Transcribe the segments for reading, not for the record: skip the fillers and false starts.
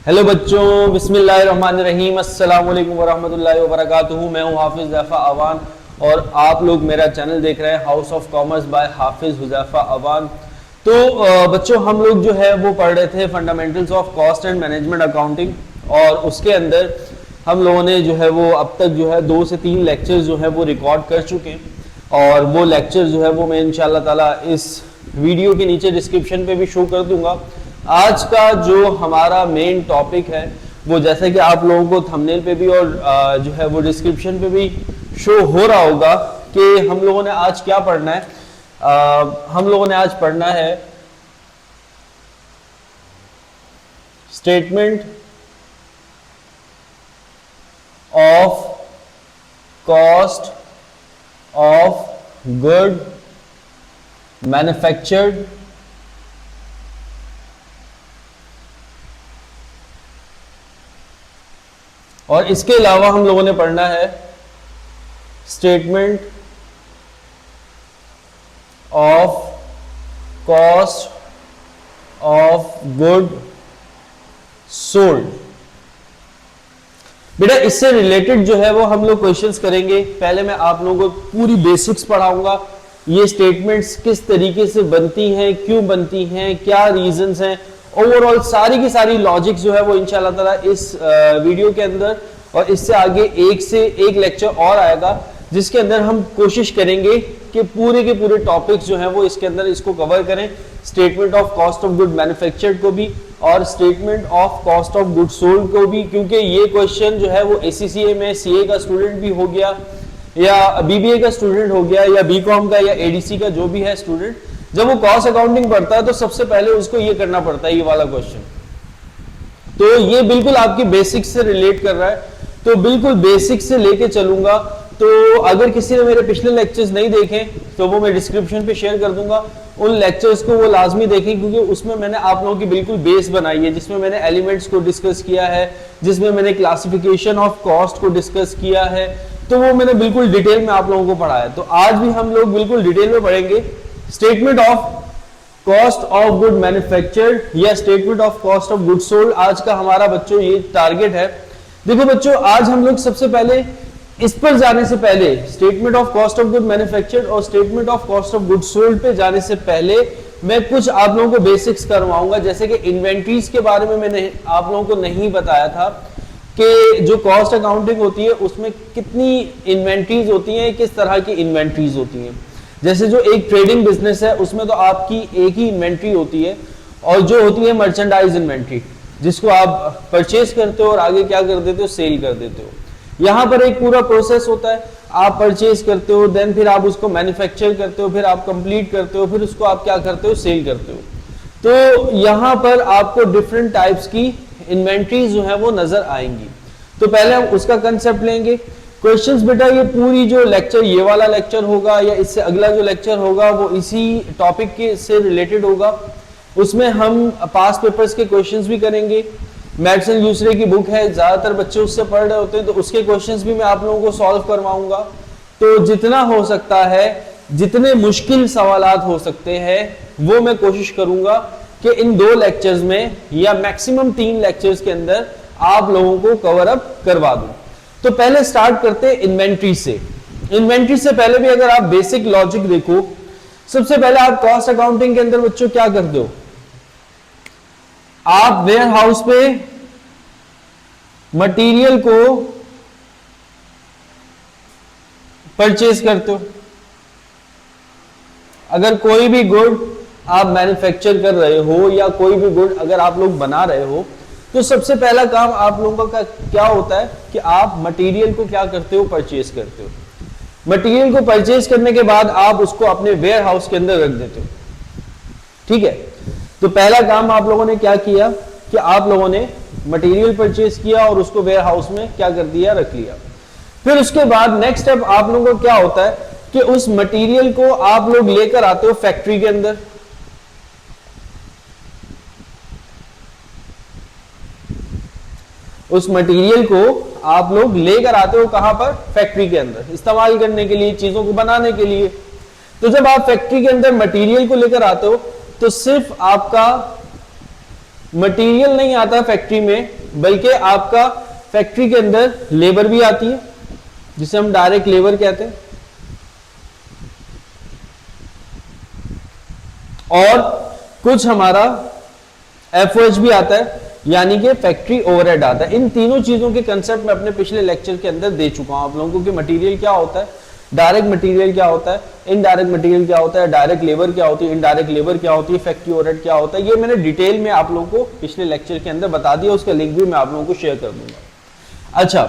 Hello बच्चों, बिस्मिल्लाहिर्रहमानिर्रहीम, अस्सलाम वालेकुम वरहमतुल्लाहि वबरकातुहू। मैं हूं हाफिज हुज़ैफा अवान और आप लोग मेरा चैनल देख रहे हैं हाउस ऑफ कॉमर्स बाय हाफिज हुज़ैफा अवान। तो बच्चों, हम लोग जो है वो पढ़ रहे थे fundamentals of cost and management accounting, और उसके अंदर हम लोगों ने जो है वो अब तक जो है 2 से 3 लेक्चर्स जो है वो रिकॉर्ड कर चुके हैं, और वो लेक्चर जो है वो मैं इंशाल्लाह ताला इस वीडियो के नीचे डिस्क्रिप्शन पे भी शो कर दूंगा। आज का जो हमारा मेन टॉपिक है वो, जैसे कि आप लोगों को थंबनेल पे भी और जो है वो डिस्क्रिप्शन पे भी शो हो रहा होगा कि हम लोगों ने आज क्या पढ़ना है। हम लोगों ने आज पढ़ना है statement of cost of good manufactured और इसके अलावा हम लोगों ने पढ़ना है statement of cost of good sold. बेटा, इससे रिलेटेड जो है वो हम लोग क्वेश्चंस करेंगे। पहले मैं आप लोगों को पूरी बेसिक्स पढ़ाऊंगा, ये स्टेटमेंट्स किस तरीके से बनती हैं, क्यों बनती हैं, क्या रीजंस हैं, ओवरऑल सारी की सारी लॉजिक जो है वो इंशाल्लाह ताला इस वीडियो के अंदर, और इससे आगे एक से एक लेक्चर और आएगा जिसके अंदर हम कोशिश करेंगे कि पूरे के पूरे टॉपिक्स जो है वो इसके अंदर इसको कवर करें। Statement of cost of good manufactured को भी और statement of cost of good sold को भी, क्योंकि ये क्वेश्चन जो है वो ACCA में CA का स्टूडेंट भी हो गया या BBA का स्टूडेंट हो गया या BCom का या ADC का जो भी है स्टूडेंट, जब वो कॉस्ट अकाउंटिंग पढ़ता है तो सबसे पहले उसको ये करना पड़ता है, ये वाला क्वेश्चन। तो ये बिल्कुल आपकी बेसिक्स से रिलेट कर रहा है, तो बिल्कुल बेसिक्स से लेके चलूंगा। तो अगर किसी ने मेरे पिछले लेक्चर्स नहीं देखे तो वो मैं डिस्क्रिप्शन पे शेयर कर दूंगा, उन लेक्चर्स को वो लाजमी देखें, क्योंकि उसमें मैंने आप लोगों की बिल्कुल बेस बनाई है, जिसमें मैंने एलिमेंट्स को डिस्कस किया है, जिसमें मैंने क्लासिफिकेशन ऑफ कॉस्ट को डिस्कस किया है, तो वो मैंने बिल्कुल डिटेल में आप लोगों को पढ़ाया। तो आज भी हम लोग बिल्कुल डिटेल में पढ़ेंगे statement of cost of good manufactured या statement of cost of good sold. आज का हमारा बच्चों ये टारगेट है। देखो बच्चों, आज हम लोग सबसे पहले इस पर जाने से पहले, statement of cost of good manufactured और statement of cost of good sold पे जाने से पहले मैं कुछ आप लोगों को बेसिक्स करवाऊंगा। जैसे कि इन्वेंट्रीज के बारे में मैंने आप लोगों को नहीं बताया था कि जो कॉस्ट अकाउंटिंग होती है उसमें कितनी इन्वेंट्रीज होती हैं, किस तरह की इन्वेंट्रीज होती हैं। जैसे जो एक ट्रेडिंग बिजनेस है उसमें तो आपकी एक ही इन्वेंट्री होती है, और जो होती है मर्चेंडाइज इन्वेंट्री, जिसको आप परचेज करते हो और आगे क्या कर देते हो, सेल कर देते हो। यहाँ पर एक पूरा प्रोसेस होता है, आप परचेज करते हो, देन फिर आप उसको मैन्युफैक्चर करते हो, फिर आप कंप्लीट करते हो, फिर उसको आप क्या करते हो, सेल करते हो। तो यहाँ पर आपको डिफरेंट टाइप्स की इन्वेंट्रीज जो है वो नजर आएंगी। तो पहले हम उसका कंसेप्ट लेंगे। क्वेश्चंस बेटा, ये पूरी जो लेक्चर, ये वाला लेक्चर होगा या इससे अगला जो लेक्चर होगा वो इसी टॉपिक के से रिलेटेड होगा। उसमें हम पास पेपर्स के क्वेश्चंस भी करेंगे। मैथ्स दूसरे की बुक है, ज्यादातर बच्चे उससे पढ़ रहे होते हैं, तो उसके क्वेश्चंस भी मैं आप लोगों को सॉल्व करवाऊंगा। तो जितना हो सकता है, जितने मुश्किल सवालात हो सकते हैं, वो मैं कोशिश करूंगा कि इन 2 लेक्चर्स में या मैक्सिमम 3 लेक्चर्स के अंदर आप लोगों को कवर अप करवा दूं। तो पहले स्टार्ट करते हैं इन्वेंट्री से। इन्वेंट्री से पहले भी अगर आप बेसिक लॉजिक देखो, सबसे पहले आप कॉस्ट अकाउंटिंग के अंदर बच्चों क्या करते हो, आप वेयर हाउस पे मटेरियल को परचेज करते हो। अगर कोई भी गुड आप मैन्युफैक्चर कर रहे हो या कोई भी गुड अगर आप लोग बना रहे हो, तो सबसे पहला काम आप लोगों का क्या होता है कि आप मटेरियल को क्या करते हो, परचेज करते हो। मटेरियल को परचेज करने के बाद आप उसको अपने वेयर हाउस के अंदर रख देते हो। ठीक है, तो पहला काम आप लोगों ने क्या किया कि आप लोगों ने मटेरियल परचेज किया और उसको वेयर हाउस में क्या कर दिया, रख लिया। फिर उसके बाद नेक्स्ट स्टेप आप लोगों को क्या होता है कि उस मटेरियल को आप लोग लेकर आते हो फैक्ट्री के अंदर। उस मटेरियल को आप लोग लेकर आते हो कहां पर, फैक्ट्री के अंदर, इस्तेमाल करने के लिए, चीजों को बनाने के लिए। तो जब आप फैक्ट्री के अंदर मटेरियल को लेकर आते हो तो सिर्फ आपका मटेरियल नहीं आता फैक्ट्री में, बल्कि आपका फैक्ट्री के अंदर लेबर भी आती है, जिसे हम डायरेक्ट लेबर कहते हैं, और कुछ हमारा एफओएच भी आता है, यानी कि फैक्ट्री ओवरहेड आता है। इन तीनों चीजों के कंसेप्ट मैं अपने पिछले लेक्चर के अंदर दे चुका हूं आप लोगों को कि मटेरियल क्या होता है, डायरेक्ट मटेरियल क्या होता है, इनडायरेक्ट मटेरियल क्या होता है, डायरेक्ट लेबर क्या होती है, इनडायरेक्ट लेबर क्या होती है, फैक्ट्री ओवरहेड क्या होता है। ये मैंने डिटेल में आप लोगों को पिछले लेक्चर के अंदर बता दिया, उसका लिंक भी मैं आप लोगों को शेयर कर दूंगा। अच्छा,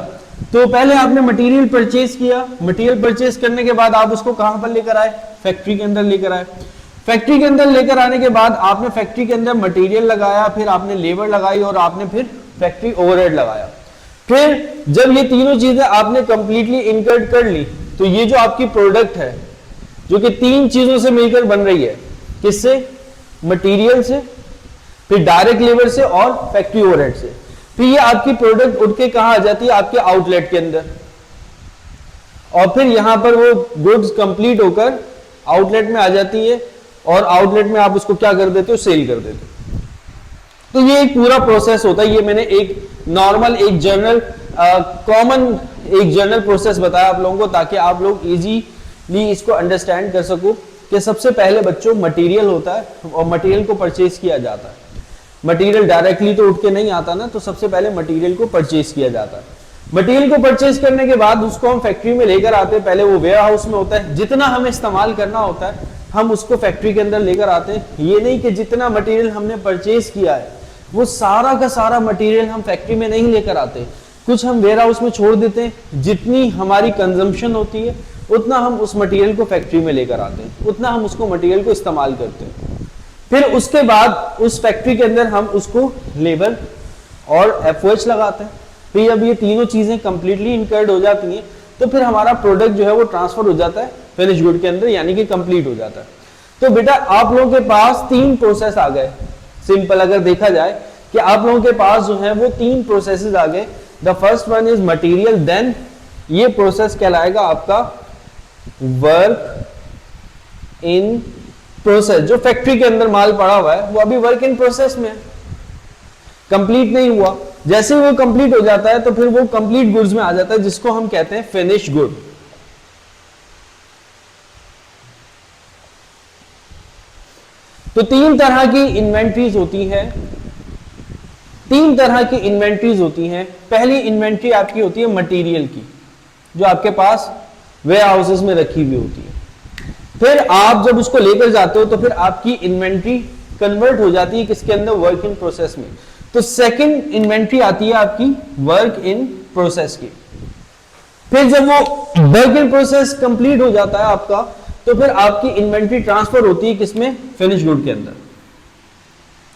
तो पहले आपने मटेरियल परचेज किया, मटेरियल परचेज करने के बाद आप उसको कहां पर लेकर आए, फैक्ट्री के अंदर लेकर आए। फैक्ट्री के अंदर लेकर आने के बाद आपने फैक्ट्री के अंदर मटेरियल लगाया, फिर आपने लेबर लगाई और आपने फिर फैक्ट्री ओवरहेड लगाया। फिर जब ये तीनों चीजें आपने कंप्लीटली इनकर्ड कर ली, तो ये जो आपकी प्रोडक्ट है, जो कि तीन चीजों से मिलकर बन रही है, किससे, मटेरियल से, फिर डायरेक्ट लेबर से और फैक्ट्री ओवरहेड से, फिर ये आपकी प्रोडक्ट उठ के कहां आ जाती है, आपके आउटलेट के अंदर, और फिर यहां पर वो गुड्स कंप्लीट होकर आउटलेट में आ जाती है, और आउटलेट में आप उसको क्या कर देते हो, सेल कर देते हो। तो ये एक पूरा प्रोसेस होता है। ये मैंने एक नॉर्मल, एक जनरल कॉमन एक जनरल प्रोसेस बताया आप लोगों को, ताकि आप लोग इजीली इसको अंडरस्टैंड कर सको कि सबसे पहले बच्चों मटेरियल होता है और मटेरियल को परचेज किया जाता है। मटेरियल डायरेक्टली तो उठ के नहीं आता ना, तो सबसे पहले मटेरियल को परचेज किया जाता है। मटेरियल को परचेज करने के बाद उसको हम फैक्ट्री में लेकर आते हैं। पहले वो वेयर हाउस में होता है, जितना हमें इस्तेमाल करना होता है हम उसको फैक्ट्री के अंदर लेकर आते हैं। ये नहीं कि जितना मटेरियल हमने परचेज किया है वो सारा का सारा मटेरियल हम फैक्ट्री में नहीं लेकर आते, कुछ हम वेयर हाउस में छोड़ देते हैं। जितनी हमारी कंजम्पशन होती है उतना हम उस मटेरियल को फैक्ट्री में लेकर आते हैं, उतना हम उसको मटेरियल को इस्तेमाल करते हैं। फिर उसके बाद उस फैक्ट्री के अंदर हम उसको लेबर और एफओएच लगाते हैं। फिर अब ये तीनों चीजें कंप्लीटली इनकर्ड हो जाती हैं, तो फिर हमारा प्रोडक्ट जो है वो ट्रांसफर हो जाता है फिनिश गुड के अंदर, यानी कि कंप्लीट हो जाता है। तो बेटा आप लोगों के पास तीन प्रोसेस आ गए। सिंपल अगर देखा जाए कि आप लोगों के पास जो है वो तीन प्रोसेसेस आ गए। The first one is material, then ये प्रोसेस कहलाएगा आपका वर्क इन प्रोसेस। जो फैक्ट्री के अंदर माल पड़ा हुआ है वो अभी वर्क इन प्रोसेस में है, कंप्लीट नहीं हुआ। जैसे वो कंप्लीट हो जाता है तो फिर वो कंप्लीट गुड्स में आ जाता है, जिसको हम कहते हैं फिनिश गुड। तो तीन तरह की इन्वेंट्रीज होती है, तीन तरह की इन्वेंट्रीज होती हैं। पहली इन्वेंट्री आपकी होती है मटेरियल की, जो आपके पास वेयर हाउसेस में रखी हुई होती है। फिर आप जब उसको लेकर जाते हो तो फिर आपकी इन्वेंट्री कन्वर्ट हो जाती है किसके अंदर, वर्क इन प्रोसेस में। तो सेकंड इन्वेंट्री आती है आपकी वर्क इन प्रोसेस की। फिर जब वो वर्क इन प्रोसेस कंप्लीट हो जाता है आपका, तो फिर आपकी इन्वेंट्री ट्रांसफर होती है किसमें, फिनिश गुड के अंदर।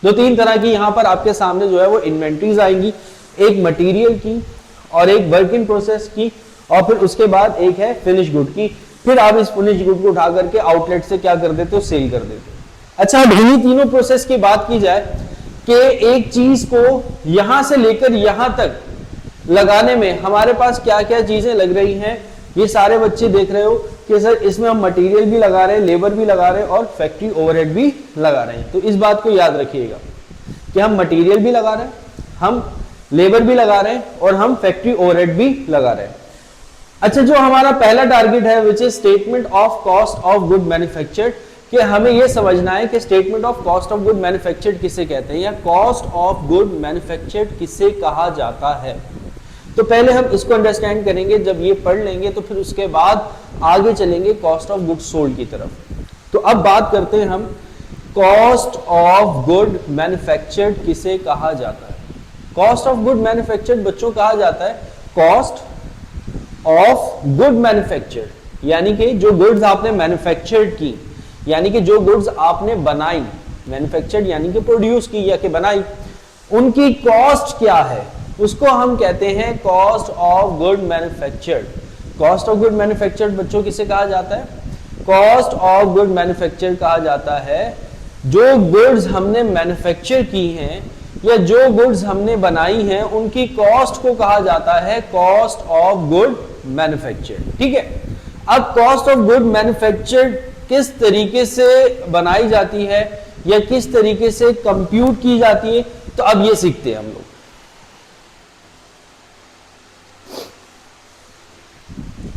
दो तीन तरह की यहां पर आपके सामने जो है वो इन्वेंट्रीज आएंगी, एक मटेरियल की और एक वर्क इन प्रोसेस की, और फिर उसके बाद एक है फिनिश गुड की। फिर आप इस फिनिश गुड को उठा करके आउटलेट से क्या कर देते हो, सेल कर देते हो। अच्छा, अब इन्हीं तीनों प्रोसेस की बात की जाए कि एक चीज को यहां से लेकर यहां तक लगाने में हमारे पास क्या क्या चीजें लग रही हैं, ये सारे बच्चे देख रहे हो कि सर इसमें हम मटेरियल भी लगा रहे हैं, लेबर भी लगा रहे हैं और फैक्ट्री ओवरहेड भी लगा रहे हैं। तो इस बात को याद रखिएगा कि हम मटेरियल भी लगा रहे हैं, हम लेबर भी लगा रहे हैं और हम फैक्ट्री ओवरहेड भी लगा रहे हैं। अच्छा, जो हमारा पहला टारगेट है which is statement of cost of good manufactured, कि हमें यह समझना है कि statement of cost of good manufactured किसे कहते हैं या कॉस्ट ऑफ गुड मैन्युफैक्चर्ड किसे कहा जाता है। तो पहले हम इसको अंडरस्टैंड करेंगे, जब ये पढ़ लेंगे तो फिर उसके बाद आगे चलेंगे कॉस्ट ऑफ गुड सोल्ड की तरफ। तो अब बात करते हैं हम कॉस्ट ऑफ गुड मैन्युफैक्चर्ड किसे कहा जाता है। कॉस्ट ऑफ गुड मैन्युफैक्चर्ड बच्चों कहा जाता है कॉस्ट ऑफ गुड मैन्युफैक्चर्ड, यानी कि जो गुड्स आपने मैन्युफैक्चर्ड की, यानी कि जो गुड्स आपने बनाई, मैन्युफैक्चर्ड यानी कि प्रोड्यूस की या कि बनाई, उनकी कॉस्ट क्या है, उसको हम कहते हैं cost of good manufactured. Cost of good manufactured बच्चों किसे कहा जाता है, कॉस्ट ऑफ गुड मैन्युफैक्चर्ड कहा जाता है जो गुड्स हमने मैन्युफैक्चर की हैं या जो गुड्स हमने बनाई हैं उनकी कॉस्ट को कहा जाता है कॉस्ट ऑफ गुड मैन्युफैक्चर्ड। ठीक है, अब कॉस्ट ऑफ गुड मैन्युफैक्चर्ड किस तरीके से बनाई जाती है या किस तरीके से कंप्यूट की जाती है, तो अब ये सीखते हैं हम लोग।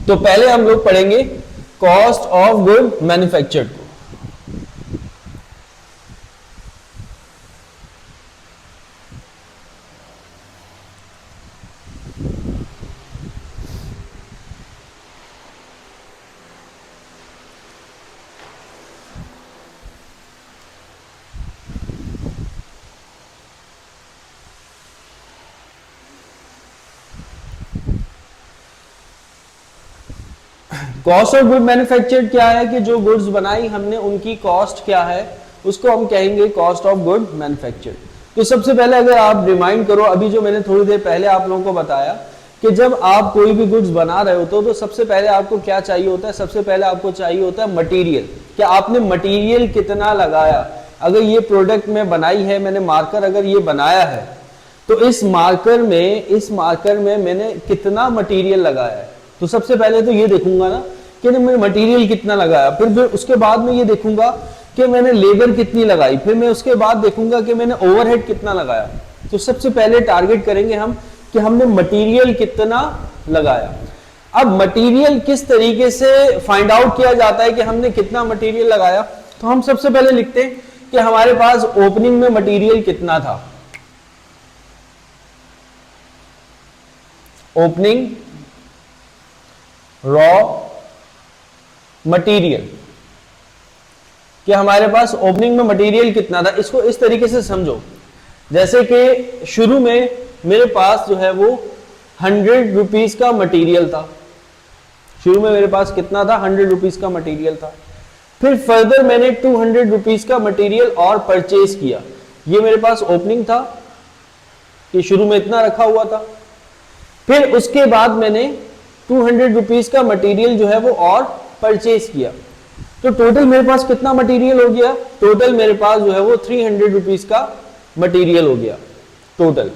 तो पहले हम लोग पढ़ेंगे कॉस्ट ऑफ गुड मैन्युफैक्चर्ड को। कॉस्ट ऑफ गुड मैन्युफैक्चर्ड क्या है कि जो गुड्स बनाई हमने उनकी कॉस्ट क्या है, उसको हम कहेंगे कॉस्ट ऑफ गुड मैन्युफैक्चर्ड। तो सबसे पहले अगर आप रिमाइंड करो अभी जो मैंने थोड़ी देर पहले आप लोगों को बताया कि जब आप कोई भी गुड्स बना रहे होते हो तो सबसे पहले आपको क्या चाहिए होता है, सबसे पहले आपको चाहिए होता है मटेरियल, कि आपने मटेरियल कितना लगाया। अगर ये प्रोडक्ट में बनाई है मैंने, मार्कर अगर ये बनाया है तो इस मार्कर में मैंने कितना मटेरियल लगाया है। तो सबसे पहले तो ये देखूंगा ना कि मैंने मटेरियल कितना लगाया, फिर उसके बाद में ये देखूंगा कि मैंने लेबर कितनी लगाई, फिर मैं उसके बाद देखूंगा कि मैंने ओवरहेड कितना लगाया। तो सबसे पहले टारगेट करेंगे हम कि हमने मटेरियल कितना लगाया। अब मटेरियल किस तरीके से फाइंड आउट किया जाता है कि हमने कितना मटेरियल लगाया, तो हम सबसे पहले लिखते हैं कि हमारे पास ओपनिंग में मटेरियल कितना था। ओपनिंग रॉ मटेरियल, कि हमारे पास ओपनिंग में मटेरियल कितना था। इसको इस तरीके से समझो जैसे कि शुरू में मेरे पास जो है वो 100 रुपीज का मटेरियल था। शुरू में मेरे पास कितना था, 100 रुपीज का मटेरियल था। फिर फर्दर मैंने 200 रुपीज का मटेरियल और परचेज किया। ये मेरे पास ओपनिंग था कि शुरू में इतना रखा हुआ था। फिर उसके बाद मैंने 200 रुपीज का मटेरियल जो है वो और परचेज किया। तो टोटल मेरे पास कितना मटेरियल हो गया, टोटल मेरे पास जो है वो 300 रुपीज का मटेरियल हो गया टोटल।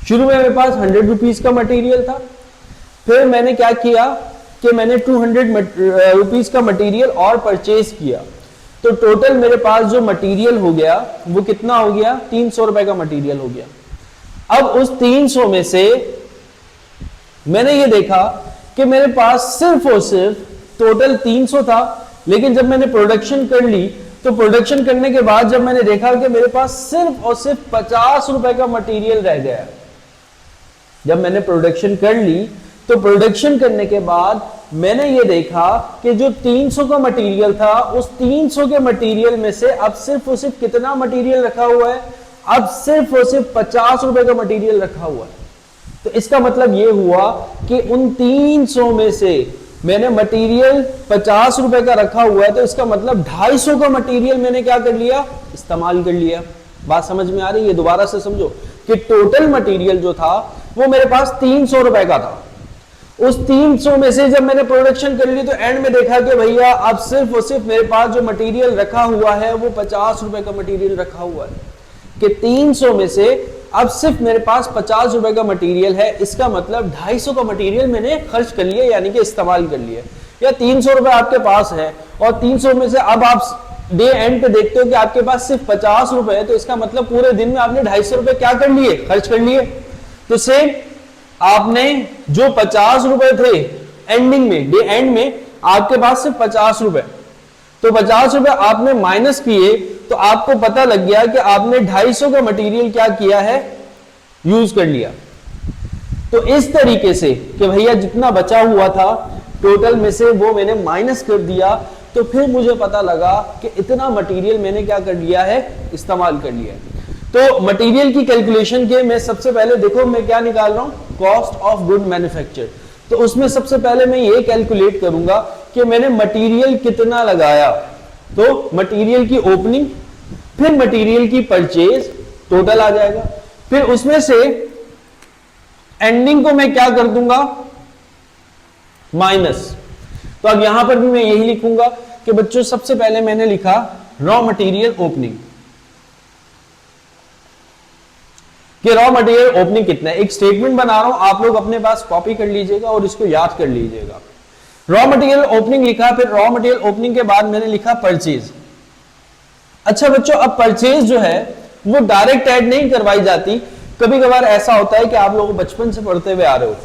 शुरू में मेरे पास 100 रुपीज का मटेरियल था, फिर मैंने क्या किया कि मैंने 200 रुपीज का मटेरियल और परचेज किया। तो टोटल मेरे पास जो मटेरियल हो गया वो कितना हो गया, 300 रुपए का मटेरियल हो गया। अब उस 300 में से मैंने ये देखा कि मेरे पास सिर्फ और सिर्फ टोटल 300 था, लेकिन जब मैंने प्रोडक्शन कर ली तो प्रोडक्शन करने के बाद जब मैंने देखा कि मेरे पास सिर्फ और सिर्फ 50 रुपए का मटेरियल रह गया। जब मैंने प्रोडक्शन कर ली तो प्रोडक्शन करने के बाद मैंने ये देखा कि जो 300 का मटेरियल था उस 300 के मटेरियल में से अब सिर्फ और सिर्फ कितना मटेरियल रखा हुआ है, अब सिर्फ और सिर्फ 50 रुपए का मटेरियल रखा हुआ है। तो इसका मतलब ये हुआ कि उन 300 में से मैंने मटेरियल 50 रुपए का रखा हुआ है, तो इसका मतलब 250 का मटेरियल मैंने क्या कर लिया, इस्तेमाल कर लिया। बात समझ में आ रही है? दोबारा से समझो कि टोटल मटेरियल जो था वो मेरे पास 300 रुपए का था। उस 300 में से जब मैंने प्रोडक्शन कर ली तो एंड में देखा कि भैया अब सिर्फ और सिर्फ मेरे पास जो मटेरियल रखा हुआ है वो 50 रुपए का मटेरियल रखा हुआ है, कि 300 में से अब सिर्फ मेरे पास 50 रुपए का मटेरियल है। इसका मतलब 250 का मटेरियल मैंने खर्च कर लिया, यानी कि इस्तेमाल कर लिया। या 300 रुपए आपके पास है और 300 में से अब आप डे एंड पे देखते हो कि आपके पास सिर्फ 50 रुपए है, तो इसका मतलब पूरे दिन में आपने 250 रुपए क्या कर लिए, खर्च कर लिए। तो सेम आपने जो 50 रुपए थे एंडिंग में, डे एंड में आपके पास सिर्फ 50 रुपए, तो 50 रुपए आपने माइनस किए तो आपको पता लग गया कि आपने 250 का मटेरियल क्या किया है, यूज कर लिया। तो इस तरीके से कि भैया जितना बचा हुआ था टोटल में से वो मैंने माइनस कर दिया, तो फिर मुझे पता लगा कि इतना मटेरियल मैंने क्या कर लिया है, इस्तेमाल कर लिया है। तो मटेरियल की कैलकुलेशन के मैं सबसे पहले देखो मैं क्या निकाल रहा हूं, कॉस्ट ऑफ गुड मैन्युफैक्चर। तो उसमें सबसे पहले मैं ये कैलकुलेट करूंगा कि मैंने मटेरियल कितना लगाया। तो मटेरियल की ओपनिंग, फिर मटेरियल की परचेज, टोटल आ जाएगा। फिर उसमें से एंडिंग को मैं क्या कर दूंगा, माइनस। तो अब यहां पर भी मैं यही लिखूंगा कि बच्चों सबसे पहले मैंने लिखा रॉ मटेरियल ओपनिंग, कि रॉ मटेरियल ओपनिंग कितना है। एक स्टेटमेंट बना रहा हूं, आप लोग अपने पास कॉपी कर लीजिएगा और इसको याद कर लीजिएगा। रॉ मटेरियल ओपनिंग लिखा, फिर रॉ मटेरियल ओपनिंग के बाद मैंने लिखा परचेज। अच्छा बच्चों, अब परचेज जो है वो डायरेक्ट ऐड नहीं करवाई जाती। कभी कभार ऐसा होता है कि आप लोगों बचपन से पढ़ते हुए आ रहे हो,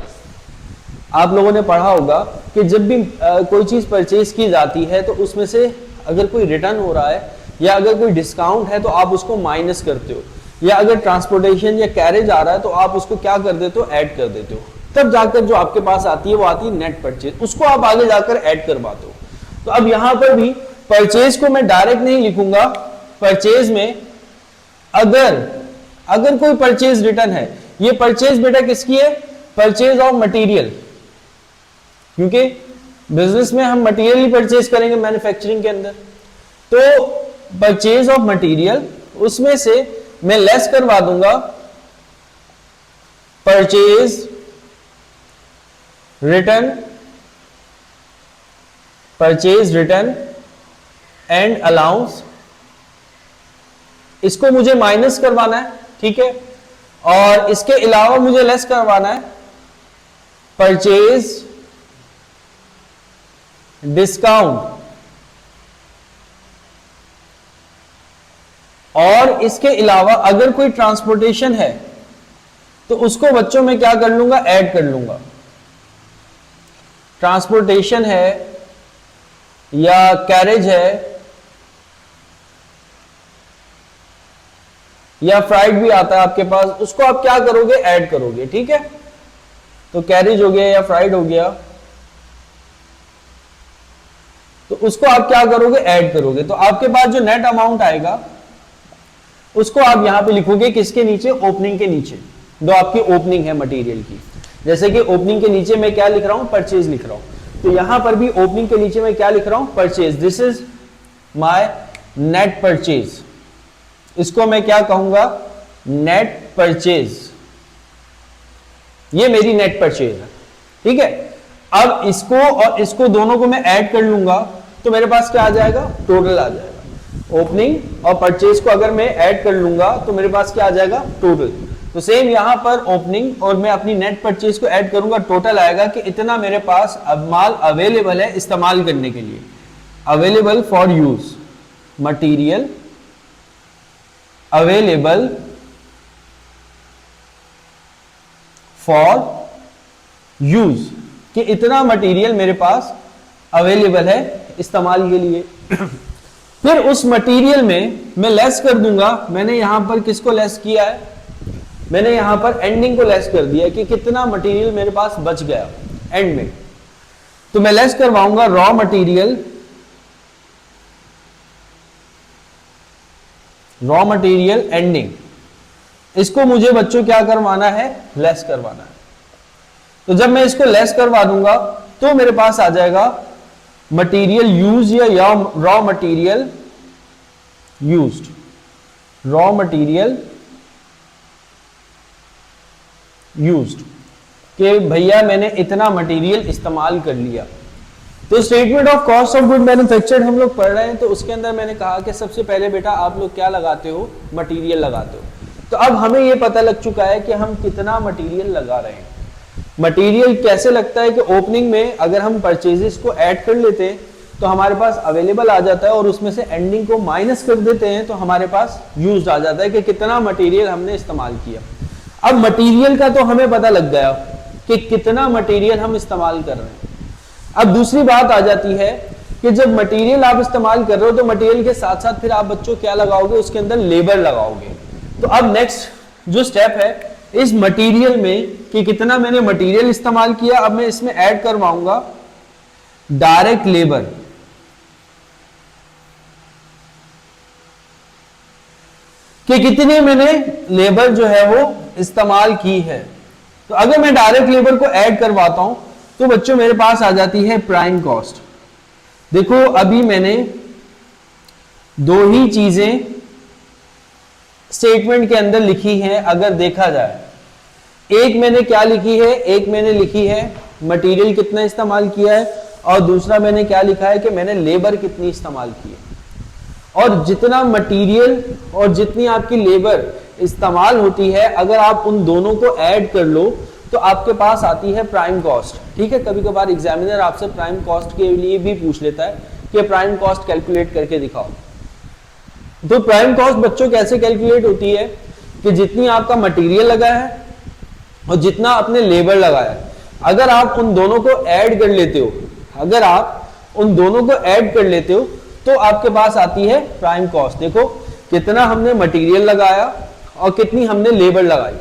आप लोगों ने पढ़ा होगा कि जब भी कोई चीज परचेज की जाती है तो उसमें से अगर कोई रिटर्न हो रहा है या अगर कोई डिस्काउंट है तो आप उसको माइनस करते हो, या अगर ट्रांसपोर्टेशन या कैरेज आ रहा है तो आप उसको क्या कर देते हो, ऐड कर देते हो। तब जाकर जो आपके पास आती है वो आती है नेट परचेज, उसको आप आगे जाकर ऐड करवाते हो। तो अब यहां पर भी परचेज को मैं डायरेक्ट नहीं लिखूंगा, परचेज में अगर कोई परचेज रिटर्न है, ये परचेज बेटा किसकी है, परचेज ऑफ मटेरियल, क्योंकि बिजनेस में हम मटेरियल ही परचेज करेंगे मैन्युफैक्चरिंग के अंदर। तो परचेज ऑफ मटेरियल, उसमें से मैं लेस करवा दूंगा परचेज रिटर्न एंड अलाउंस, इसको मुझे माइनस करवाना है, ठीक है। और इसके अलावा मुझे लेस करवाना है परचेज डिस्काउंट, और इसके अलावा अगर कोई ट्रांसपोर्टेशन है तो उसको बच्चों में क्या कर लूंगा, ऐड कर लूंगा। ट्रांसपोर्टेशन है या कैरेज है या फ्राइट भी आता है आपके पास, उसको आप क्या करोगे, ऐड करोगे, ठीक है। तो कैरेज हो गया या फ्राइट हो गया, तो उसको आप क्या करोगे, ऐड करोगे। तो आपके पास जो नेट अमाउंट आएगा उसको आप यहां पे लिखोगे किसके नीचे, ओपनिंग के नीचे, जो आपकी ओपनिंग है मटेरियल की। जैसे कि ओपनिंग के नीचे मैं क्या लिख रहा हूं, परचेज लिख रहा हूं, तो यहां पर भी ओपनिंग के नीचे मैं क्या लिख रहा हूं, purchase. This is my net purchase, इसको मैं क्या कहूंगा, नेट परचेज, ये मेरी नेट परचेज है, ठीक है। अब इसको और इसको दोनों को मैं ऐड कर लूंगा तो मेरे पास क्या आ जाएगा, टोटल आ जाएगा। ओपनिंग और परचेज को अगर मैं ऐड कर लूंगा तो मेरे पास क्या आ जाएगा, टोटल। तो सेम यहां पर ओपनिंग और मैं अपनी नेट परचेज को ऐड करूंगा, टोटल आएगा कि इतना मेरे पास अब माल अवेलेबल है इस्तेमाल करने के लिए, available for use, material available for use, कि इतना मटेरियल मेरे पास अवेलेबल है इस्तेमाल के लिए। फिर उस मटेरियल में मैं लेस कर दूंगा, मैंने यहां पर किसको लेस किया है, मैंने यहां पर एंडिंग को लेस कर दिया कि कितना मटेरियल मेरे पास बच गया एंड में। तो मैं लेस करवाऊंगा raw material, raw material ending, इसको मुझे बच्चों क्या करवाना है, लेस करवाना है। तो जब मैं इसको लेस करवा दूंगा तो मेरे पास आ जाएगा मटेरियल यूज या raw material used, raw material used, कि भैया मैंने इतना मटेरियल इस्तेमाल कर लिया। तो statement of cost of good manufactured हम लोग पढ़ रहे हैं, तो उसके अंदर मैंने कहा कि सबसे पहले बेटा आप लोग क्या लगाते हो, मटेरियल लगाते हो। तो अब हमें यह पता लग चुका है कि हम कितना मटेरियल लगा रहे हैं। मटेरियल कैसे लगता है कि ओपनिंग में अगर हम परचेजेस को ऐड कर लेते हैं तो हमारे पास अवेलेबल आ जाता है, और उसमें से एंडिंग को माइनस कर देते हैं तो हमारे पास यूज्ड आ जाता है कि कितना मटेरियल हमने इस्तेमाल किया। अब मटेरियल का तो हमें पता लग गया कि कितना मटेरियल हम इस्तेमाल कर रहे हैं। अब दूसरी बात आ जाती है कि जब मटेरियल आप इस्तेमाल कर रहे हो तो मटेरियल के साथ साथ फिर आप बच्चों क्या लगाओगे, उसके अंदर लेबर लगाओगे। तो अब नेक्स्ट जो स्टेप है इस मटेरियल में कि कितना मैंने मटेरियल इस्तेमाल किया, अब मैं इसमें ऐड करवाऊंगा डायरेक्ट लेबर, कि कितने मैंने लेबर जो है वो इस्तेमाल की है। तो अगर मैं डायरेक्ट लेबर को ऐड करवाता हूं तो बच्चों मेरे पास आ जाती है प्राइम कॉस्ट। देखो अभी मैंने दो ही चीजें स्टेटमेंट के अंदर लिखी हैं, अगर देखा जाए, एक मैंने क्या लिखी है, एक मैंने लिखी है मटेरियल कितना इस्तेमाल किया है, और दूसरा मैंने क्या लिखा है कि मैंने लेबर कितनी इस्तेमाल की है। और जितना मटेरियल और जितनी आपकी लेबर इस्तेमाल होती है, अगर आप उन दोनों को ऐड कर लो तो आपके पास आती है प्राइम कॉस्ट। ठीक है, कभी कभार एग्जामिनर आपसे प्राइम कॉस्ट के लिए भी पूछ लेता है कि प्राइम कॉस्ट कैलकुलेट करके दिखाओ। तो प्राइम कॉस्ट बच्चों कैसे कैलकुलेट होती है कि जितनी आपका मटेरियल लगा है और जितना आपने लेबर लगाया है, अगर आप उन दोनों को ऐड कर लेते हो, अगर आप उन दोनों को ऐड कर लेते हो तो आपके पास आती है प्राइम कॉस्ट। देखो कितना हमने मटेरियल लगाया और कितनी हमने लेबर लगाई।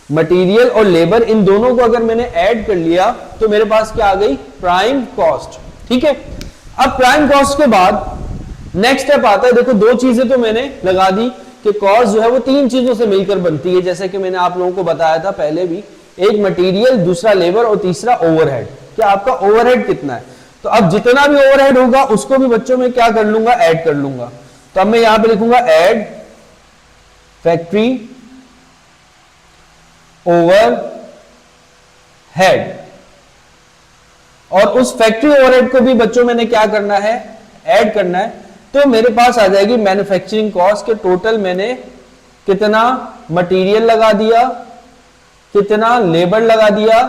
मटेरियल और लेबर इन दोनों को अगर मैंने ऐड कर लिया तो मेरे पास क्या आ गई, प्राइम कॉस्ट। ठीक है, अब प्राइम कॉस्ट के बाद नेक्स्ट स्टेप आता है। देखो दो चीजें तो मैंने लगा दी कि कॉस्ट जो है वो तीन चीजों से मिलकर बनती है, जैसे कि मैंने आप लोगों को बताया था पहले भी, एक मटेरियल, दूसरा लेबर और तीसरा ओवरहेड। कि आपका ओवरहेड कितना है, तो अब जितना भी ओवरहेड होगा उसको भी बच्चों में क्या कर लूंगा, ऐड कर लूंगा। तो अब मैं यहां पे लिखूंगा ऐड फैक्ट्री ओवरहेड, और उस फैक्ट्री ओवरहेड को भी बच्चों मैंने क्या करना है, ऐड करना है। तो मेरे पास आ जाएगी मैन्युफैक्चरिंग कॉस्ट के टोटल मैंने कितना मटेरियल लगा दिया, कितना लेबर लगा दिया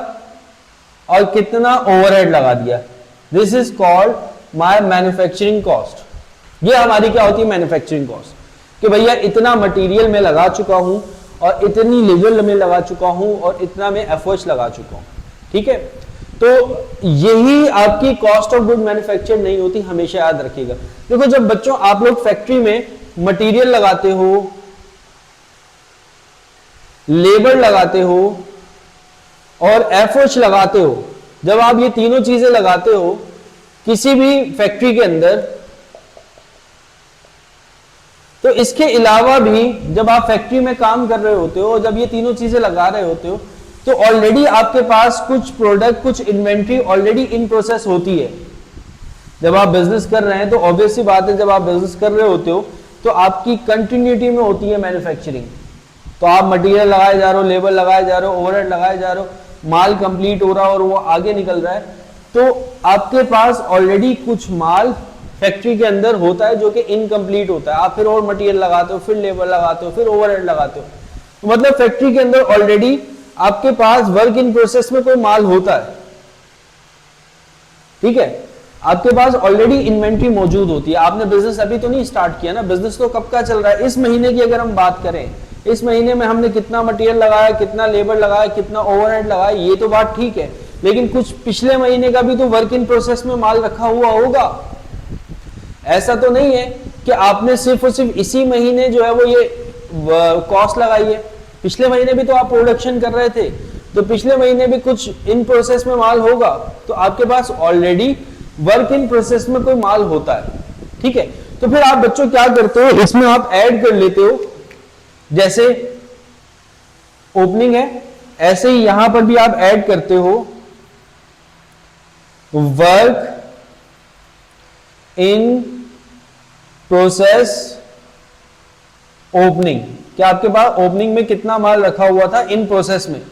और कितना ओवरहेड लगा दिया। This is called my manufacturing cost. ये हमारी क्या होती है, मैन्युफैक्चरिंग कॉस्ट, कि भैया इतना मटेरियल में लगा चुका हूं और इतनी लेबर में लगा चुका हूं और इतना मैं एफर्ट्स लगा चुका हूं। ठीक है, तो यही आपकी कॉस्ट ऑफ गुड मैन्युफैक्चर नहीं होती, हमेशा याद रखिएगा। देखो जब बच्चों आप लोग फैक्ट्री में मटेरियल लगाते हो, लेबर लगाते हो और एफर्ट्स लगाते हो, जब आप ये तीनों चीजें लगाते हो किसी भी फैक्ट्री के अंदर, तो इसके अलावा भी जब आप फैक्ट्री में काम कर रहे होते हो, जब ये तीनों चीजें लगा रहे होते हो, तो ऑलरेडी आपके पास कुछ प्रोडक्ट, कुछ इन्वेंट्री ऑलरेडी इन प्रोसेस होती है। जब आप बिजनेस कर रहे हैं तो ऑब्वियस सी बात है, जब आप बिजनेस कर रहे होते हो तो आपकी कंटिन्यूटी में होती है मैन्युफैक्चरिंग। तो आप मटेरियल लगाए जा रहे हो, लेबर लगाए जा रहे हो, ओवरहेड लगाए जा रहे हो, माल कंप्लीट हो रहा है और वो आगे निकल रहा है, तो आपके पास ऑलरेडी कुछ माल फैक्ट्री के अंदर होता है जो कि इनकम्प्लीट होता है। आप फिर और मटेरियल लगाते हो, फिर लेबर लगाते हो, फिर ओवरहेड लगाते हो, तो मतलब फैक्ट्री के अंदर ऑलरेडी आपके पास वर्क इन प्रोसेस में कोई माल होता है। ठीक है, आपके पास ऑलरेडी इन्वेंट्री मौजूद होती है। आपने बिजनेस अभी तो नहीं स्टार्ट किया ना, बिजनेस तो कब का चल रहा है, इस महीने की अगर हम बात करें, इस महीने में हमने कितना मटेरियल लगाया, कितना लेबर लगाया, कितना ओवरहेड लगाया, ये तो बात ठीक है, लेकिन कुछ पिछले महीने का भी तो वर्क इन प्रोसेस में माल रखा हुआ होगा। ऐसा तो नहीं है कि आपने सिर्फ और सिर्फ इसी महीने जो है वो ये कॉस्ट लगाई है, पिछले महीने भी तो आप प्रोडक्शन कर रहे थे, तो पिछले महीने भी कुछ इन प्रोसेस में माल होगा। तो आपके पास ऑलरेडी वर्क इन प्रोसेस में कोई माल होता है। ठीक है, तो फिर आप बच्चों क्या करते हो, इसमें आप ऐड कर लेते हो, जैसे ओपनिंग है ऐसे ही यहां पर भी आप ऐड करते हो वर्क इन प्रोसेस ओपनिंग। क्या आपके पास ओपनिंग में कितना माल रखा हुआ था इन प्रोसेस में,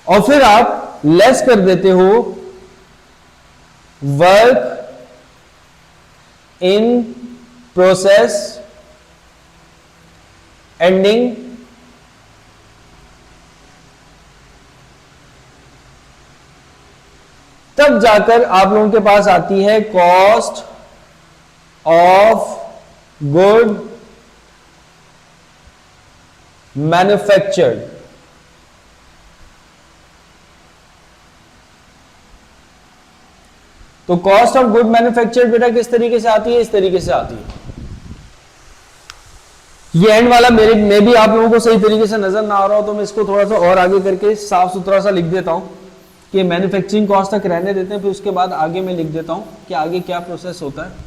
और फिर आप लेस कर देते हो वर्क इन प्रोसेस एंडिंग, तब जाकर आप लोगों के पास आती है कॉस्ट ऑफ गुड मैन्युफैक्चर्ड। तो कॉस्ट ऑफ गुड मैन्युफैक्चर्ड बेटा किस तरीके से आती है, इस तरीके से आती है। ये एंड वाला मैं भी आप लोगों को सही तरीके से नजर ना आ रहा हो तो मैं इसको थोड़ा सा और आगे करके साफ सुथरा सा लिख देता हूं कि मैन्युफैक्चरिंग कॉस्ट तक रहने देते हैं, फिर उसके बाद आगे मैं लिख देता हूं कि आगे क्या प्रोसेस होता है।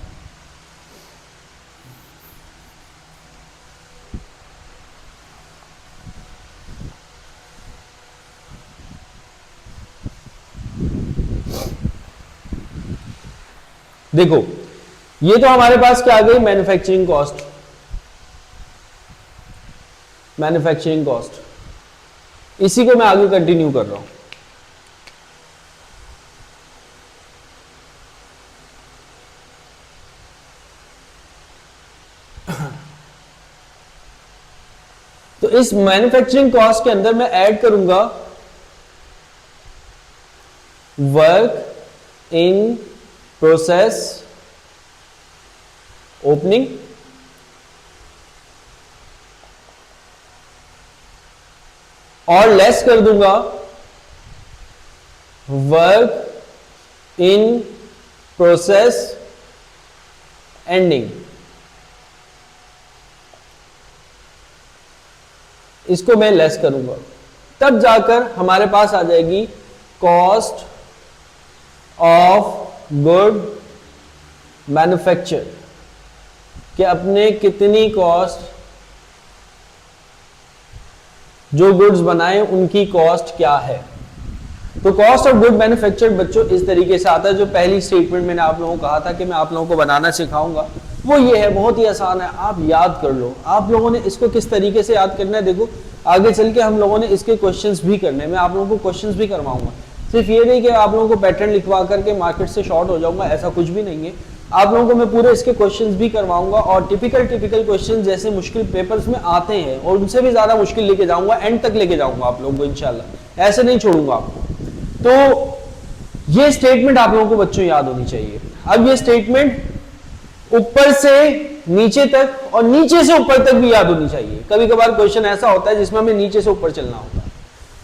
देखो ये तो हमारे पास क्या आ गई, मैन्युफैक्चरिंग कॉस्ट। मैन्युफैक्चरिंग कॉस्ट इसी को मैं आगे कंटिन्यू कर रहा हूं। तो इस मैन्युफैक्चरिंग कॉस्ट के अंदर मैं ऐड करूंगा वर्क इन प्रोसेस ओपनिंग और लेस कर दूंगा वर्क इन प्रोसेस एंडिंग। इसको मैं लेस करूंगा, तब जाकर हमारे पास आ जाएगी कॉस्ट ऑफ गुड मैन्युफैक्चर, कि अपने कितनी कॉस्ट, जो गुड्स बनाए उनकी कॉस्ट क्या है। तो कॉस्ट ऑफ गुड मैन्युफैक्चर्ड बच्चों इस तरीके से आता है। जो पहली स्टेटमेंट मैंने आप लोगों को कहा था कि मैं आप लोगों को बनाना सिखाऊंगा, वो ये है, बहुत ही आसान है, आप याद कर लो। आप लोगों ने इसको किस तरीके से याद करना है, देखो आगे चल के हम लोगों ने इसके क्वेश्चंस भी करने, मैं आप लोगों को क्वेश्चंस भी करवाऊंगा। सिर्फ ये नहीं कि आप लोगों को पैटर्न लिखवा करके मार्केट से शॉर्ट हो जाऊंगा, ऐसा कुछ भी नहीं है। आप लोगों को मैं पूरे इसके क्वेश्चंस भी करवाऊंगा और टिपिकल क्वेश्चंस जैसे मुश्किल पेपर्स में आते हैं और उनसे भी ज्यादा मुश्किल लेके जाऊंगा, एंड तक लेके जाऊंगा आप लोगों को इंशाल्लाह, ऐसे नहीं छोड़ूंगा आपको। तो ये स्टेटमेंट आप लोगों को बच्चों याद होनी चाहिए। अब ये स्टेटमेंट ऊपर से नीचे तक और नीचे से ऊपर तक भी याद होनी चाहिए। कभी कभार क्वेश्चन ऐसा होता है जिसमें हमें नीचे से ऊपर चलना होता है,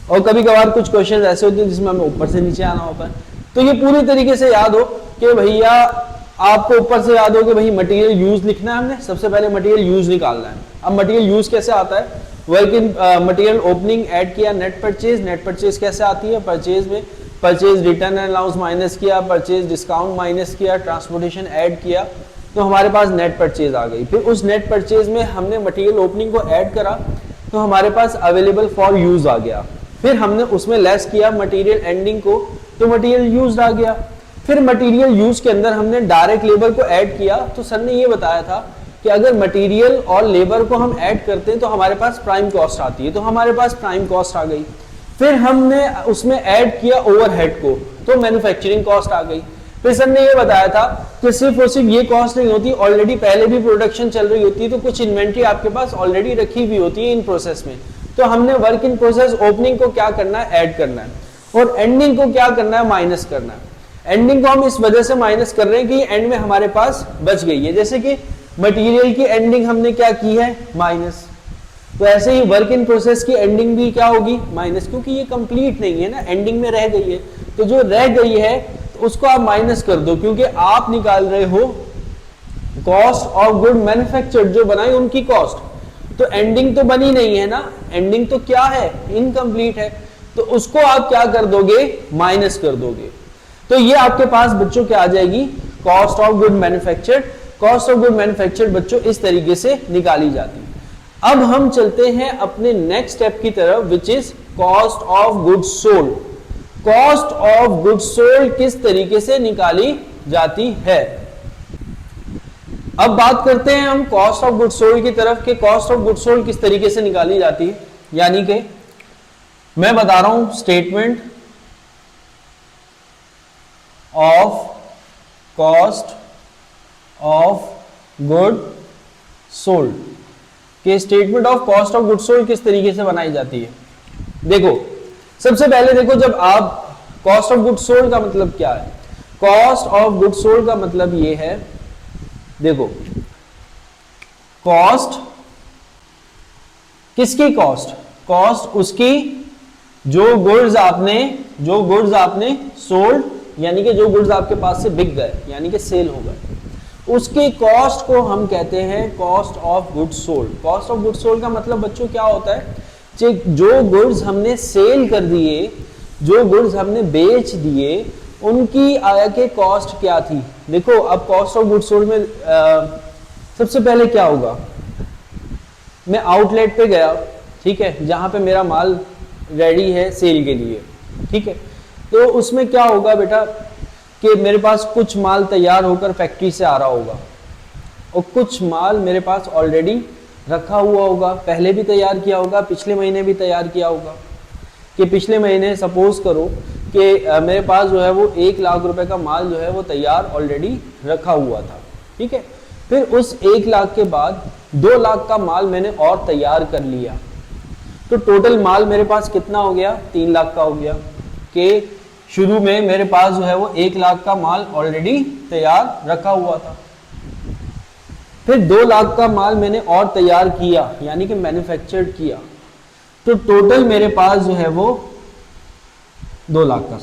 और कभी कभार कुछ क्वेश्चन ऐसे होते हैं जिसमें हमें ऊपर से नीचे आना होता है। तो ये पूरी तरीके से याद हो कि भैया, आपको ऊपर से याद हो कि भाई मटेरियल यूज लिखना है, हमने सबसे पहले मटेरियल यूज निकालना है। अब मटेरियल यूज कैसे आता है, work in material opening add किया, नेट परचेज कैसे आती है, परचेज में purchase return and allowance minus किया, परचेज डिस्काउंट माइनस किया, ट्रांसपोर्टेशन ऐड किया, तो हमारे पास नेट परचेज आ गई। फिर उस नेट परचेज में हमने मटेरियल ओपनिंग को ऐड करा, तो हमारे पास अवेलेबल फॉर यूज आ गया। फिर हमने उसमें लेस किया मटेरियल एंडिंग को, तो मटेरियल यूज आ गया। फिर मटेरियल यूज के अंदर हमने डायरेक्ट लेबर को ऐड किया, तो सर ने ये बताया था कि अगर मटेरियल और लेबर को हम ऐड करते हैं तो हमारे पास प्राइम कॉस्ट आती है, तो हमारे पास प्राइम कॉस्ट आ गई। फिर हमने उसमें ऐड किया ओवरहेड को, तो मैन्युफैक्चरिंग कॉस्ट आ गई। फिर सर ने ये बताया था कि सिर्फ और सिर्फ ये कॉस्ट नहीं होती, ऑलरेडी पहले भी प्रोडक्शन चल रही होती है, तो कुछ इन्वेंट्री आपके पास ऑलरेडी रखी हुई होती है इन प्रोसेस में, तो हमने वर्क इन प्रोसेस ओपनिंग को क्या करना है, ऐड करना है, और एंडिंग को क्या करना है, माइनस करना है। एंडिंग को हम इस वजह से माइनस कर रहे हैं कि एंड में हमारे पास बच गई है। जैसे कि मटेरियल की एंडिंग हमने क्या की है, माइनस, तो ऐसे ही वर्क इन प्रोसेस की एंडिंग भी क्या होगी, माइनस, क्योंकि ये कंप्लीट नहीं है ना, एंडिंग में रह गई है। तो जो रह गई है तो उसको आप माइनस कर दो, क्योंकि आप निकाल रहे हो कॉस्ट ऑफ गुड मैन्युफैक्चर्ड, जो बनाई उनकी कॉस्ट, तो एंडिंग तो बनी नहीं है ना, एंडिंग तो क्या है, इनकम्प्लीट है, तो उसको आप क्या कर दोगे, माइनस कर दोगे। तो ये आपके पास बच्चों क्या आ जाएगी, cost of good manufactured. Cost of good manufactured बच्चों इस तरीके से निकाली जाती है। अब हम चलते हैं अपने नेक्स्ट स्टेप की तरफ, which is cost of goods sold. Cost of goods sold किस तरीके से निकाली जाती है। अब बात करते हैं हम कॉस्ट ऑफ गुड्स सोल्ड की तरफ, कि कॉस्ट ऑफ गुड्स सोल्ड किस तरीके से निकाली जाती है। यानी कि मैं बता रहा हूं statement of cost of good sold, कि statement of cost of good sold किस तरीके से बनाई जाती है। देखो सबसे पहले देखो, जब आप कॉस्ट ऑफ गुड सोल्ड का मतलब क्या है, कॉस्ट ऑफ गुड सोल्ड का मतलब ये है, देखो कॉस्ट किसकी कॉस्ट, कॉस्ट उसकी जो गुड्स आपने सोल्ड, यानी कि जो गुड्स आपके पास से बिक गए, यानी कि सेल हो गए, उसके कॉस्ट को हम कहते हैं cost of goods sold. Cost of goods sold का मतलब बच्चों क्या होता है, जो गुड्स हमने सेल कर दिए, जो गुड्स हमने बेच दिए, उनकी आया के कॉस्ट क्या थी। देखो अब कॉस्ट ऑफ गुड्स सोल्ड में सबसे पहले क्या होगा, मैं आउटलेट पे गया, ठीक है, जहां पे मेरा माल रेडी है सेल के लिए, ठीक है, तो उसमें क्या होगा बेटा कि मेरे पास कुछ माल तैयार होकर फैक्ट्री से आ रहा होगा और कुछ माल मेरे पास ऑलरेडी रखा हुआ होगा, पहले भी तैयार किया होगा, पिछले महीने भी तैयार किया होगा। कि पिछले महीने सपोज करो कि मेरे पास जो है वो 1 लाख रुपए का माल जो है वो तैयार ऑलरेडी रखा हुआ था, ठीक है, फिर उस 1 लाख के बाद 2 लाख का माल मैंने और तैयार कर लिया, तो टोटल माल मेरे पास कितना हो गया, 3 लाख का हो गया। कि शुरू में मेरे पास जो है वो 1 लाख का माल ऑलरेडी तैयार रखा हुआ था। फिर 2 लाख का माल मैंने और तैयार किया यानी कि मैन्युफैक्चर्ड किया, तो टोटल मेरे पास जो है वो 2 लाख का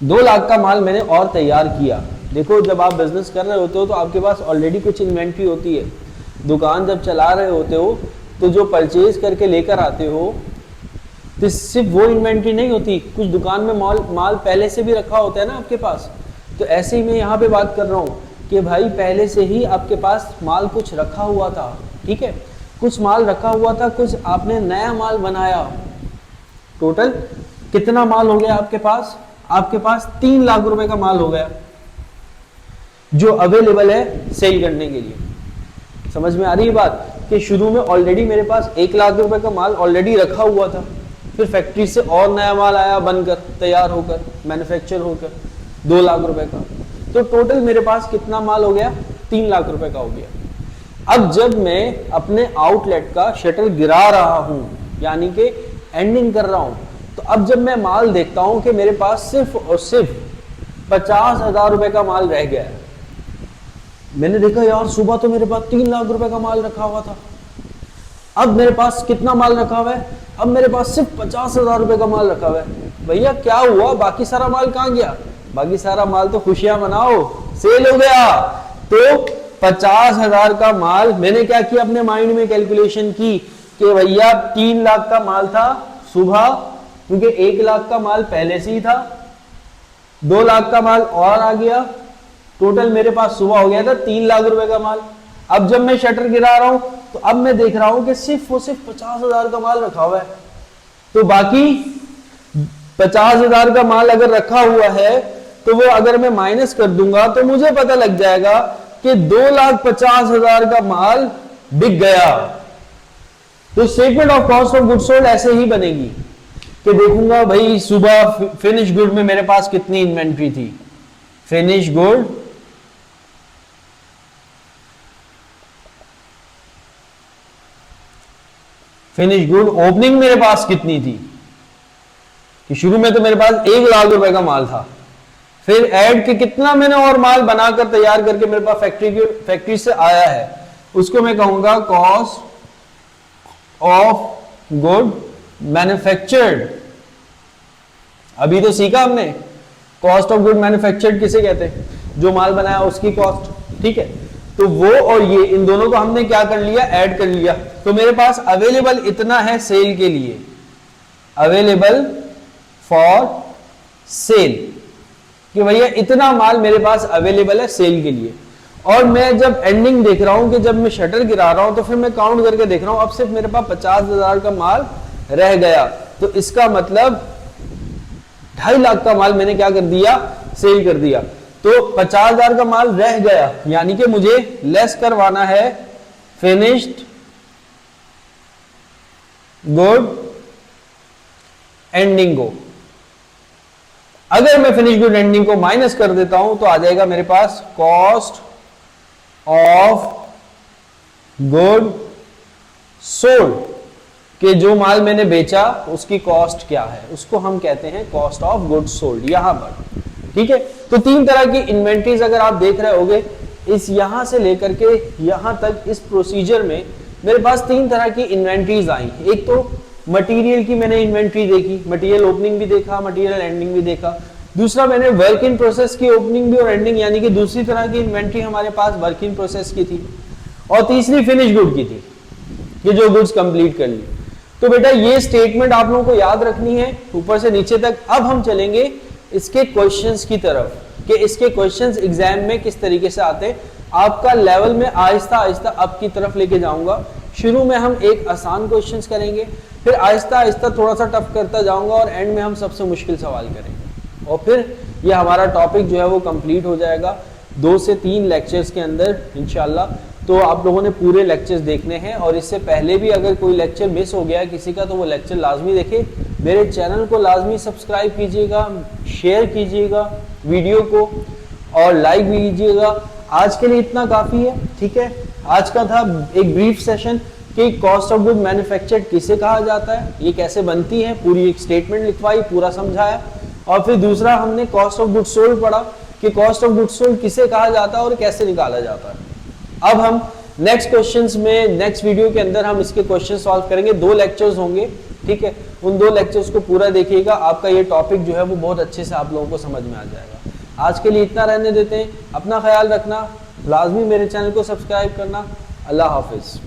2 लाख का माल मैंने और तैयार किया। देखो जब आप बिजनेस कर रहे होते हो तो आपके पास ऑलरेडी कुछ इन्वेंट्री होती है। दुकान जब चला रहे होते हो तो जो परचेज करके लेकर आते हो तो सिर्फ वो इन्वेंट्री नहीं होती, कुछ दुकान में माल पहले से भी रखा होता है ना आपके पास। तो ऐसे ही मैं यहाँ पे बात कर रहा हूँ कि भाई पहले से ही आपके पास माल कुछ रखा हुआ था, ठीक है, कुछ माल रखा हुआ था, कुछ आपने नया माल बनाया। टोटल कितना माल हो गया आपके पास? आपके पास 3 लाख रुपए का माल हो गया जो अवेलेबल है सेल करने के लिए। समझ में आ रही है बात कि शुरू में ऑलरेडी मेरे पास 1 लाख रुपए का माल ऑलरेडी रखा हुआ था, फिर फैक्ट्री से और नया माल आया बनकर, तैयार होकर, मैन्युफैक्चर होकर 2 लाख रुपए का। तो टोटल मेरे पास कितना माल हो गया? 3 लाख रुपए का हो गया। अब जब मैं अपने आउटलेट का शटर गिरा रहा हूं यानी कि एंडिंग कर रहा हूं, तो अब जब मैं माल देखता हूं कि मेरे पास सिर्फ और सिर्फ 50,000 रुपए का माल रह गया है। मैंने देखा यार सुबह तो मेरे पास 3 लाख रुपए का माल रखा हुआ था, अब मेरे पास कितना माल रखा हुआ है? अब मेरे पास सिर्फ 50,000 रुपए का माल रखा हुआ है। भैया क्या हुआ? बाकी सारा माल कहां गया? बाकी सारा माल तो खुशियां मनाओ, सेल हो गया। तो 50,000 का माल मैंने क्या किया? अपने माइंड में कैलकुलेशन की कि भैया 3 लाख का माल था सुबह, क्योंकि 1 लाख का माल पहले से ही था, 2 लाख का माल और आ गया, टोटल मेरे पास सुबह हो गया था 3 लाख रुपए का माल। अब जब मैं शटर गिरा रहा हूं तो अब मैं देख रहा हूं कि सिर्फ और सिर्फ 50,000 का माल रखा हुआ है। तो बाकी 50,000 का माल अगर रखा हुआ है तो वो अगर मैं माइनस कर दूंगा तो मुझे पता लग जाएगा कि 2,50,000 का माल बिक गया। तो statement of cost of goods sold ऐसे ही बनेगी कि देखूंगा भाई सुबह फिनिश गुड में मेरे पास कितनी इन्वेंट्री थी। फिनिश गुड ओपनिंग मेरे पास कितनी थी कि शुरू में तो मेरे पास 1 लाख रुपए का माल था, फिर ऐड के कितना मैंने और माल बनाकर तैयार करके मेरे पास फैक्ट्री से आया है, उसको मैं कहूंगा कॉस्ट ऑफ गुड मैन्युफैक्चर्ड। अभी तो सीखा हमने कॉस्ट ऑफ गुड मैन्युफैक्चर्ड किसे कहते हैं? जो माल बनाया उसकी कॉस्ट, ठीक है। तो वो और ये इन दोनों को हमने क्या कर लिया? ऐड कर लिया। तो मेरे पास अवेलेबल इतना है सेल के लिए, अवेलेबल फॉर सेल, कि भैया इतना माल मेरे पास अवेलेबल है सेल के लिए। और मैं जब एंडिंग देख रहा हूं कि जब मैं शटर गिरा रहा हूं तो फिर मैं काउंट करके देख रहा हूं अब सिर्फ मेरे पास 50,000 का माल रह गया। तो इसका मतलब 2.5 लाख का माल मैंने क्या कर दिया? सेल कर दिया। तो 50,000 का माल रह गया यानी कि मुझे लेस करवाना है फिनिश्ड गुड एंडिंग को। अगर मैं फिनिश गुड एंडिंग को माइनस कर देता हूं तो आ जाएगा मेरे पास कॉस्ट ऑफ गुड सोल्ड, कि जो माल मैंने बेचा उसकी कॉस्ट क्या है, उसको हम कहते हैं कॉस्ट ऑफ गुड्स सोल्ड यहां पर, ठीक है। तो 3 तरह की इन्वेंट्रीज अगर आप देख रहे होगे, इस यहां से लेकर के यहां तक इस प्रोसीजर में मेरे पास 3 तरह की इन्वेंट्रीज आई। एक तो मटेरियल की मैंने इन्वेंट्री देखी, मटेरियल ओपनिंग भी देखा, मटेरियल एंडिंग भी देखा। दूसरा मैंने वर्क इन प्रोसेस की ओपनिंग भी और एंडिंग, यानी कि दूसरी तरह की इन्वेंट्री हमारे पास वर्क इन प्रोसेस की थी। और तीसरी फिनिश गुड की थी, ये जो गुड्स कंप्लीट कर ली। तो बेटा ये स्टेटमेंट आप लोगों को याद रखनी है ऊपर से नीचे तक। अब हम चलेंगे इसके क्वेश्चंस की तरफ कि इसके क्वेश्चंस एग्जाम में किस तरीके से आते हैं। आपका लेवल में आहिस्ता आहिस्ता अप की तरफ लेके जाऊंगा। शुरू में हम एक आसान क्वेश्चंस करेंगे, फिर आहिस्ता आहिस्ता थोड़ा सा टफ करता जाऊंगा और एंड में हम सबसे मुश्किल सवाल करेंगे। और फिर ये हमारा टॉपिक जो है वो कंप्लीट हो जाएगा 2 से 3 लेक्चर्स के अंदर इंशाल्लाह। तो आप लोगों ने पूरे लेक्चर्स देखने हैं और इससे पहले भी अगर कोई लेक्चर मिस हो गया है किसी का तो वो लेक्चर लाजमी देखें। मेरे चैनल को लाजमी सब्सक्राइब कीजिएगा, शेयर कीजिएगा वीडियो को और लाइक भी कीजिएगा। आज के लिए इतना काफ़ी है, ठीक है। आज का था एक ब्रीफ सेशन कि कॉस्ट ऑफ गुड मैन्युफैक्चर्ड किसे कहा जाता है, ये कैसे बनती है, पूरी एक स्टेटमेंट लिखवाई, पूरा समझाया। और फिर दूसरा हमने कॉस्ट ऑफ गुड सोल्ड पढ़ा कि कॉस्ट ऑफ गुड्स सोल्ड किसे कहा जाता है और कैसे निकाला जाता है। अब हम नेक्स्ट क्वेश्चंस में, नेक्स्ट वीडियो के अंदर हम इसके क्वेश्चन सॉल्व करेंगे। 2 लेक्चर्स होंगे, ठीक है। उन 2 लेक्चर्स को पूरा देखिएगा, आपका ये टॉपिक जो है वो बहुत अच्छे से आप लोगों को समझ में आ जाएगा। आज के लिए इतना रहने देते हैं, अपना ख्याल रखना, लाजमी मेरे चैनल को सब्सक्राइब करना। अल्लाह हाफिज।